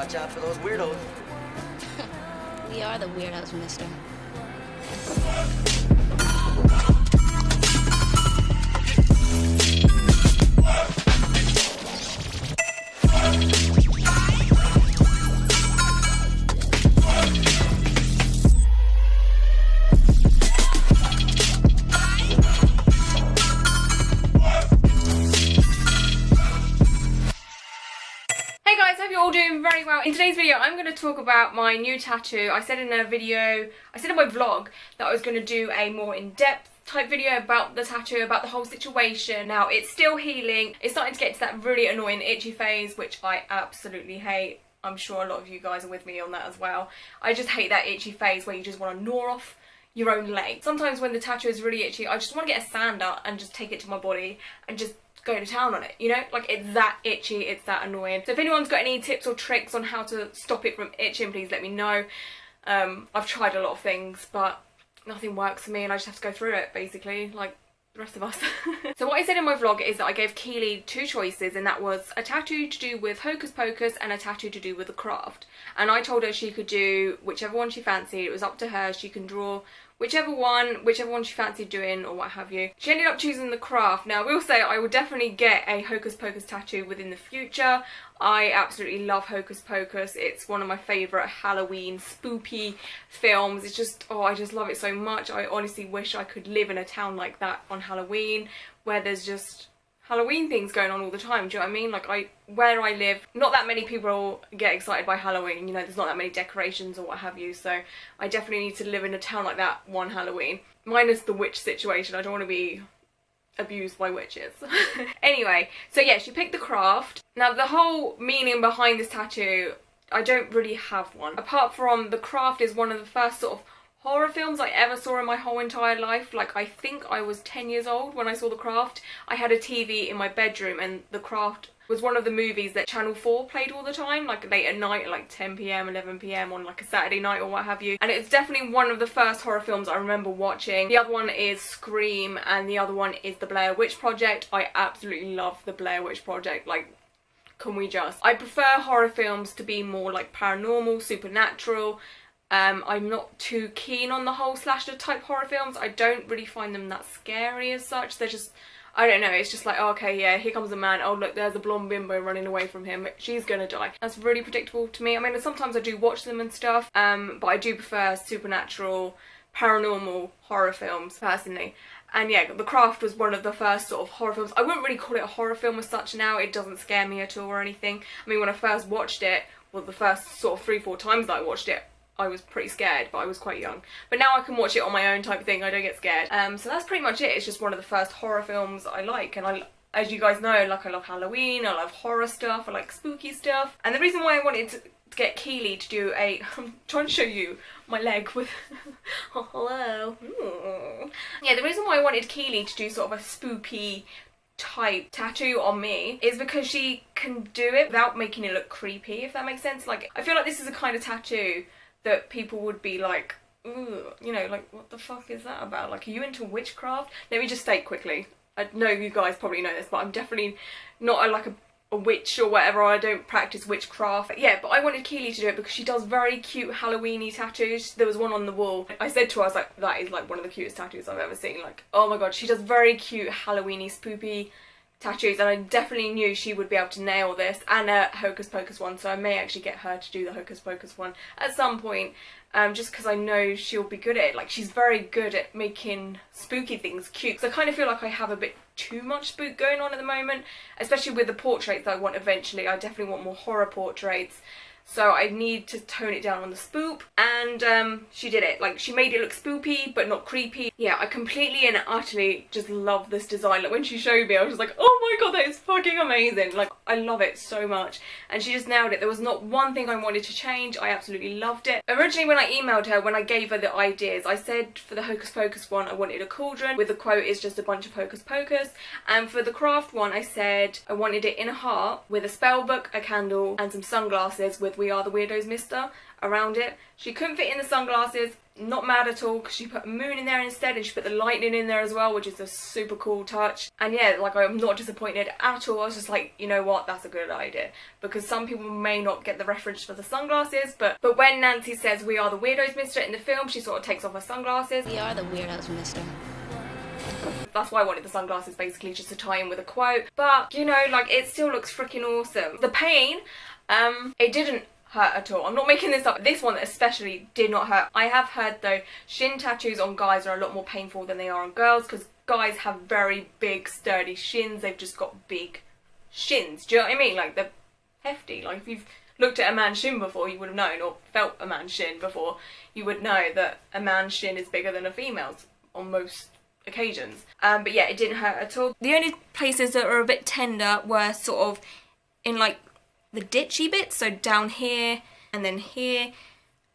watch out for those weirdos. We are the weirdos, mister. Hey guys, hope you're all doing very well. In today's video, I'm going to talk about my new tattoo. I said in my vlog that I was going to do a more in-depth type video about the tattoo, about the whole situation. Now, it's still healing. It's starting to get to that really annoying itchy phase, which I absolutely hate. I'm sure a lot of you guys are with me on that as well. I just hate that itchy phase where you just want to gnaw off your own leg. Sometimes when the tattoo is really itchy, I just want to get a sander and just take it to my body and just go to town on it, you know? Like, it's that itchy, it's that annoying. So if anyone's got any tips or tricks on how to stop it from itching, please let me know. I've tried a lot of things, but nothing works for me and I just have to go through it, basically, like the rest of us. So what I said in my vlog is that I gave Keely two choices, and that was a tattoo to do with Hocus Pocus and a tattoo to do with the craft. And I told her she could do whichever one she fancied. It was up to her. She can draw whichever one she fancied doing or what have you. She ended up choosing the craft. Now, I will say I will definitely get a Hocus Pocus tattoo within the future. I absolutely love Hocus Pocus. It's one of my favourite Halloween spoopy films. It's just, oh, I just love it so much. I honestly wish I could live in a town like that on Halloween, where there's just Halloween things going on all the time. Do you know what I mean? Like, where I live, not that many people get excited by Halloween, you know, there's not that many decorations or what have you, so I definitely need to live in a town like that one Halloween. Minus the witch situation, I don't want to be abused by witches. Anyway, so yeah, she picked the craft. Now, the whole meaning behind this tattoo, I don't really have one. Apart from the craft is one of the first sort of horror films I ever saw in my whole entire life. Like, I think I was 10 years old when I saw The Craft. I had a TV in my bedroom and The Craft was one of the movies that Channel 4 played all the time, like late at night, like 10 PM, 11 PM on like a Saturday night or what have you. And it's definitely one of the first horror films I remember watching. The other one is Scream and the other one is The Blair Witch Project. I absolutely love The Blair Witch Project. Like, can we just? I prefer horror films to be more like paranormal, supernatural. I'm not too keen on the whole slasher type horror films. I don't really find them that scary as such. They're just, I don't know, it's just like, oh, okay, yeah, here comes a man. Oh, look, there's a blonde bimbo running away from him. She's gonna die. That's really predictable to me. I mean, sometimes I do watch them and stuff, but I do prefer supernatural, paranormal horror films, personally. And yeah, The Craft was one of the first sort of horror films. I wouldn't really call it a horror film as such now. It doesn't scare me at all or anything. I mean, when I first watched it, well, the first sort of 3-4 times that I watched it, I was pretty scared, but I was quite young. But now I can watch it on my own type of thing, I don't get scared. So that's pretty much it. It's just one of the first horror films I like, and as you guys know, like, I love Halloween, I love horror stuff, I like spooky stuff. And the reason why I wanted to get Keely to do a, I'm trying to show you my leg with, oh, hello. Yeah, the reason why I wanted Keely to do sort of a spooky type tattoo on me is because she can do it without making it look creepy, if that makes sense. Like, I feel like this is a kind of tattoo that people would be like, ooh, you know, like, what the fuck is that about? Like, are you into witchcraft? Let me just state quickly, I know you guys probably know this, but I'm definitely not like a witch or whatever. I don't practice witchcraft. Yeah, but I wanted Keely to do it because she does very cute Halloween-y tattoos. There was one on the wall. I said to her, I was like, that is like one of the cutest tattoos I've ever seen. Like, oh my god, she does very cute Halloween-y, spoopy tattoos, and I definitely knew she would be able to nail this, and a Hocus Pocus one, so I may actually get her to do the Hocus Pocus one at some point, just because I know she'll be good at it. Like, she's very good at making spooky things cute, so I kind of feel like I have a bit too much spook going on at the moment, especially with the portraits that I want eventually. I definitely want more horror portraits. So I need to tone it down on the spoop, and she did it. Like, she made it look spoopy, but not creepy. Yeah, I completely and utterly just love this design. Like, when she showed me, I was just like, oh my god, that is fucking amazing. Like, I love it so much. And she just nailed it. There was not one thing I wanted to change. I absolutely loved it. Originally, when I emailed her, when I gave her the ideas, I said for the Hocus Pocus one, I wanted a cauldron with the quote, "It's just a bunch of Hocus Pocus." And for the craft one, I said I wanted it in a heart with a spell book, a candle, and some sunglasses with "We Are the Weirdos, Mister" around it. She couldn't fit in the sunglasses. not mad at all, because she put a moon in there instead, and she put the lightning in there as well, which is a super cool touch. And yeah, like, I'm not disappointed at all. I was just like, you know what, that's a good idea, because some people may not get the reference for the sunglasses, but when Nancy says "we are the weirdos, mister" in the film, she sort of takes off her sunglasses. We are the weirdos, mister. That's why I wanted the sunglasses, basically, just to tie in with a quote. But, you know, like, it still looks freaking awesome. The pain, it didn't hurt at all. I'm not making this up. This one especially did not hurt. I have heard, though, shin tattoos on guys are a lot more painful than they are on girls, because guys have very big, sturdy shins. They've just got big shins. Do you know what I mean? Like, they're hefty. Like, if you've looked at a man's shin before, you would have known, or felt a man's shin before, you would know that a man's shin is bigger than a female's on most occasions. But yeah, it didn't hurt at all. The only places that were a bit tender were sort of in, like, the ditchy bits, so down here and then here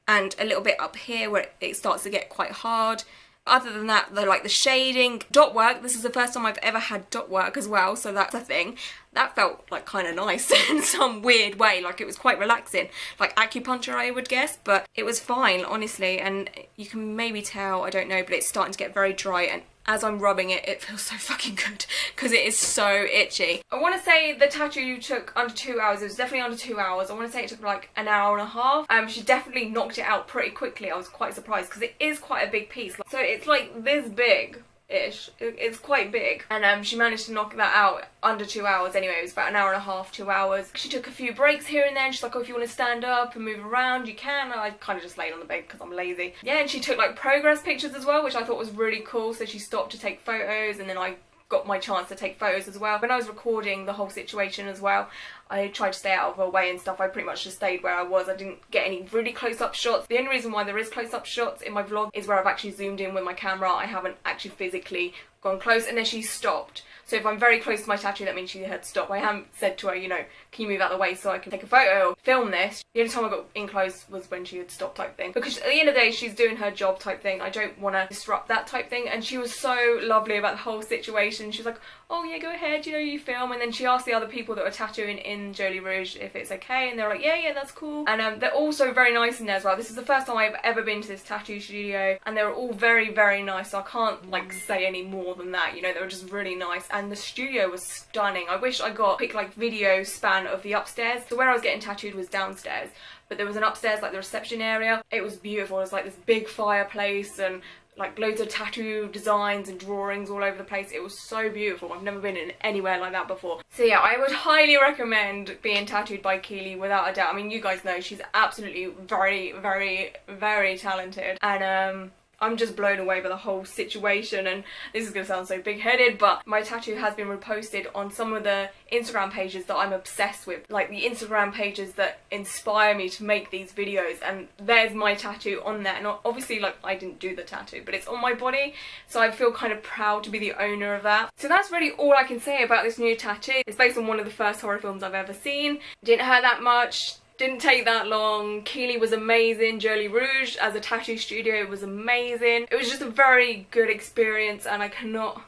and a little bit up here where it starts to get quite hard. Other than that, the shading, dot work, this is the first time I've ever had dot work as well, so that's a thing. That felt like kind of nice in some weird way, like it was quite relaxing, like acupuncture I would guess, but it was fine, honestly. And you can maybe tell, I don't know, but it's starting to get very dry, and as I'm rubbing it, it feels so fucking good because it is so itchy. I want to say the tattoo took under 2 hours. It was definitely under 2 hours. I want to say it took like an hour and a half. She definitely knocked it out pretty quickly. I was quite surprised because it is quite a big piece. So it's like this big. It's quite big, and she managed to knock that out under 2 hours. Anyway, it was about an hour and a half, 2 hours. She took a few breaks here and there, and she's like, oh, if you want to stand up and move around, you can. And I kind of just laid on the bed because I'm lazy. Yeah, and she took like progress pictures as well, which I thought was really cool. So she stopped to take photos, and then I got my chance to take photos as well. When I was recording the whole situation as well, I tried to stay out of her way and stuff. I pretty much just stayed where I was. I didn't get any really close-up shots. The only reason why there is close-up shots in my vlog is where I've actually zoomed in with my camera. I haven't actually physically gone close, and then she stopped. So if I'm very close to my tattoo, that means she had stopped. I haven't said to her, you know, can you move out of the way so I can take a photo or film this. The only time I got in close was when she had stopped type thing. Because at the end of the day, she's doing her job type thing. I don't want to disrupt that type thing. And she was so lovely about the whole situation. She was like, oh yeah, go ahead, you know, you film. And then she asked the other people that were tattooing in Jolie Rouge if it's okay. And they're like, yeah, that's cool. And they're also very nice in there as well. This is the first time I've ever been to this tattoo studio. And they were all very, very nice. So I can't like say any more than that. You know, they were just really nice. And the studio was stunning. I wish I got a quick like video span of the upstairs. So where I was getting tattooed was downstairs, but there was an upstairs, like the reception area. It was beautiful. It was like this big fireplace and like loads of tattoo designs and drawings all over the place. It was so beautiful. I've never been in anywhere like that before. So yeah, I would highly recommend being tattooed by Keely without a doubt. I mean, you guys know she's absolutely very, very, very talented, and I'm just blown away by the whole situation. And this is going to sound so big-headed, but my tattoo has been reposted on some of the Instagram pages that I'm obsessed with, like the Instagram pages that inspire me to make these videos, and there's my tattoo on there. And obviously, like, I didn't do the tattoo, but it's on my body, so I feel kind of proud to be the owner of that. So that's really all I can say about this new tattoo. It's based on one of the first horror films I've ever seen. It didn't hurt that much. Didn't take that long. Keely was amazing. Jolie Rouge as a tattoo studio was amazing. It was just a very good experience, and I cannot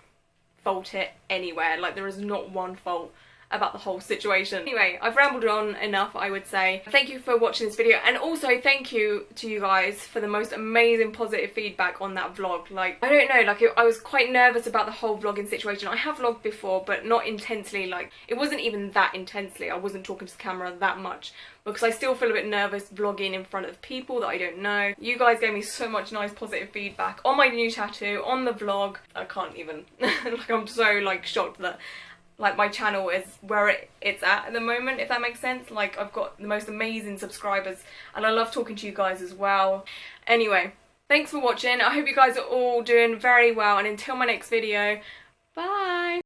fault it anywhere. Like, there is not one fault about the whole situation. Anyway, I've rambled on enough, I would say. Thank you for watching this video, and also thank you to you guys for the most amazing positive feedback on that vlog. Like, I don't know, like, I was quite nervous about the whole vlogging situation. I have vlogged before, but not intensely. Like, it wasn't even that intensely. I wasn't talking to the camera that much, because I still feel a bit nervous vlogging in front of people that I don't know. You guys gave me so much nice positive feedback on my new tattoo, on the vlog. I can't even, like, I'm so, like, shocked that, like, my channel is where it's at the moment, if that makes sense. Like, I've got the most amazing subscribers, and I love talking to you guys as well. Anyway, thanks for watching. I hope you guys are all doing very well, and until my next video, bye!